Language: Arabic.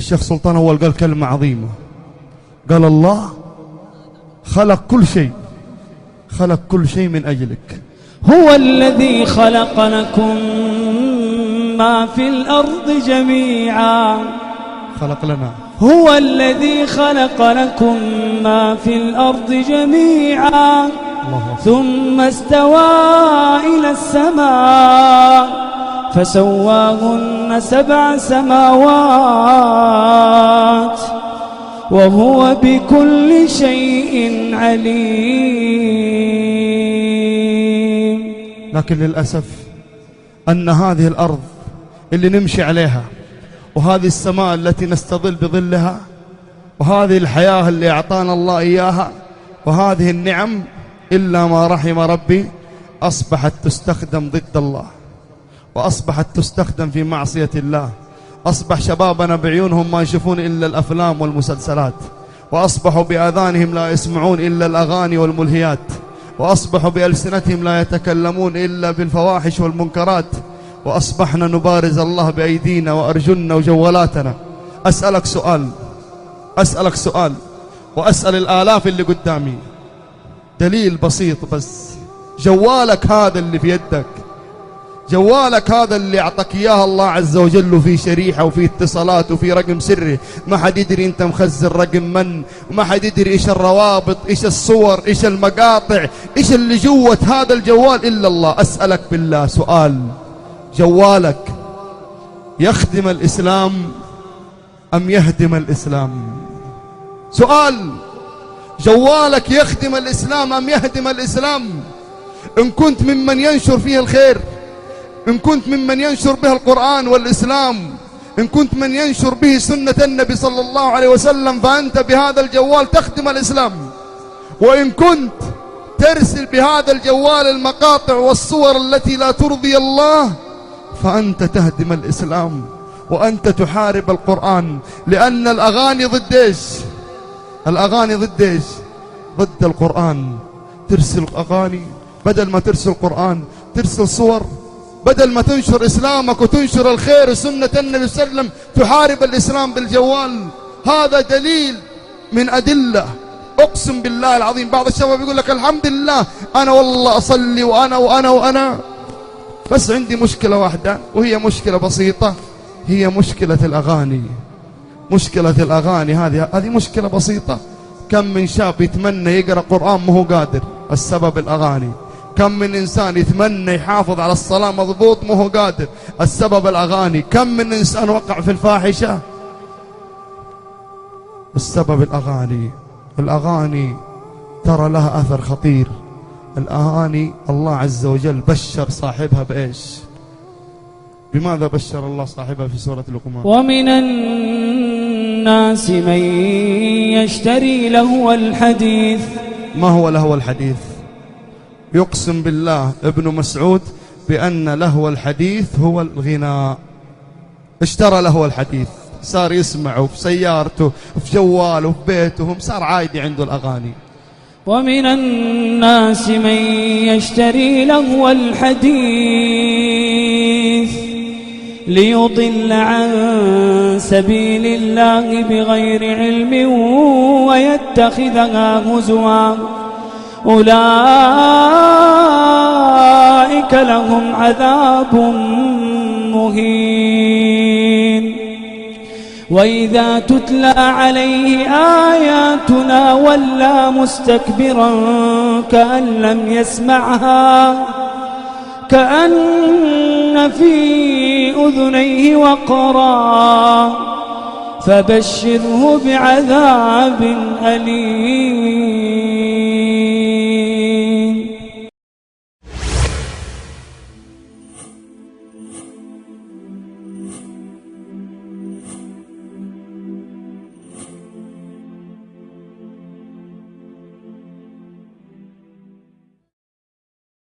الشيخ سلطان أول قال كلمة عظيمة، قال الله خلق كل شيء، خلق كل شيء من أجلك. هو الذي خلق لكم ما في الأرض جميعا، خلق لنا. هو الذي خلق لكم ما في الأرض جميعا ثم استوى إلى السماء فسواهن 7 سماوات وهو بكل شيء عليم. لكن للأسف أن هذه الأرض اللي نمشي عليها، وهذه السماء التي نستظل بظلها، وهذه الحياة اللي أعطانا الله إياها، وهذه النعم إلا ما رحم ربي أصبحت تستخدم ضد الله، وأصبحت تستخدم في معصية الله. أصبح شبابنا بعيونهم ما يشوفون إلا الأفلام والمسلسلات، وأصبحوا بآذانهم لا يسمعون إلا الأغاني والملهيات، وأصبحوا بألسنتهم لا يتكلمون إلا بالفواحش والمنكرات، وأصبحنا نبارز الله بأيدينا وأرجلنا وجوالاتنا. أسألك سؤال وأسأل الآلاف اللي قدامي، دليل بسيط بس، جوالك هذا اللي في يدك، جوالك هذا اللي أعطاك إياه الله عز وجل، وفي شريحة وفي اتصالات وفي رقم سري، ما حد يدري أنت مخزن رقم من، وما حد يدري إيش الروابط، إيش الصور، إيش المقاطع، إيش اللي جوة هذا الجوال إلا الله. أسألك بالله سؤال، جوالك يخدم الإسلام أم يهدم الإسلام؟ سؤال، جوالك يخدم الإسلام أم يهدم الإسلام؟ إن كنت ممن ينشر فيه الخير، إن كنت ممن ينشر به القرآن والإسلام، إن كنت من ينشر به سنة النبي صلى الله عليه وسلم، فأنت بهذا الجوال تخدم الإسلام. وإن كنت ترسل بهذا الجوال المقاطع والصور التي لا ترضي الله، فأنت تهدم الإسلام، وأنت تحارب القرآن. لأن الأغاني ضد إيش؟ الأغاني ضد إيش؟ ضد القرآن. ترسل أغاني بدل ما ترسل قرآن، ترسل صور بدل ما تنشر إسلامك وتنشر الخير وسنة النبي صلى الله عليه وسلم، تحارب الإسلام بالجوال. هذا دليل من أدلة، أقسم بالله العظيم. بعض الشباب يقول لك الحمد لله أنا والله أصلي وأنا بس عندي مشكلة واحدة، وهي مشكلة بسيطة، هي مشكلة الأغاني. مشكلة الأغاني هذه مشكلة بسيطة. كم من شاب يتمنى يقرأ قرآن ما هو قادر، السبب الأغاني. كم من إنسان يتمنى يحافظ على الصلاة مضبوط ما هو قادر، السبب الأغاني. كم من إنسان وقع في الفاحشة، السبب الأغاني. الأغاني ترى لها أثر خطير. الأغاني الله عز وجل بشر صاحبها بإيش؟ بماذا بشر الله صاحبها في سورة لقمان؟ ومن الناس من يشتري لهو الحديث. ما هو لهو الحديث؟ يقسم بالله ابن مسعود بأن لهو الحديث هو الغناء. اشترى لهو الحديث، صار يسمعه في سيارته، في جواله، في بيته، صار عادي عنده الأغاني. ومن الناس من يشتري لهو الحديث ليضل عن سبيل الله بغير علم ويتخذها هزوا أولئك لهم عذاب مهين. وإذا تتلى عليه آياتنا ولى مستكبرا كأن لم يسمعها، كأن في أذنيه وقرا، فبشره بعذاب أليم.